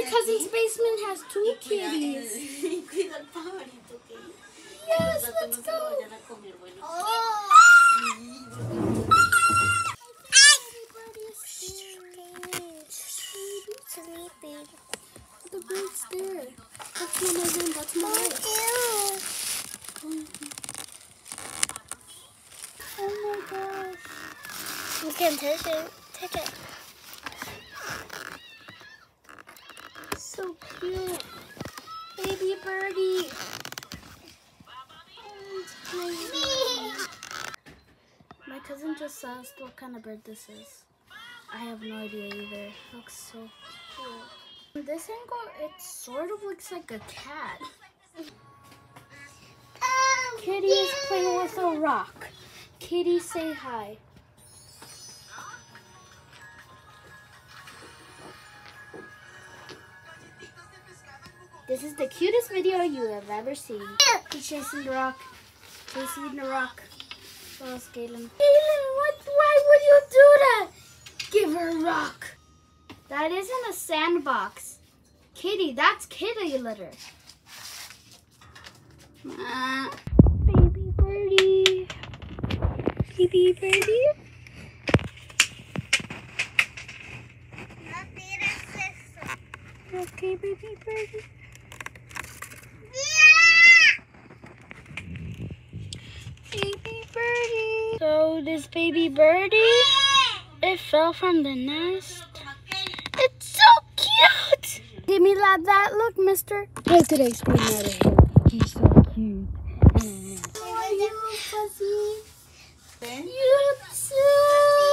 my cousin's basement has 2 kitties. Yes, let's go. Sleeping. The bird's there. That's not my room. That's my life. Oh my gosh. You can touch it. Take it. So cute. Baby birdie. My cousin just asked what kind of bird this is. I have no idea either. It looks so cool. From this angle, it sort of looks like a cat. Kitty is playing with a rock. Kitty, say hi. This is the cutest video you have ever seen. He's chasing the rock. Chasing the rock. Oh, Galen. Galen, why would you do that? Give her a rock. That isn't a sandbox. Kitty, that's kitty litter. Baby birdie. Baby birdie. Okay, baby birdie. Baby birdie. So this baby birdie, it fell from the nest. It's so cute. Give me that look, mister. Look at ice cream out of here. He's so cute. Oh, you fuzzy. You too.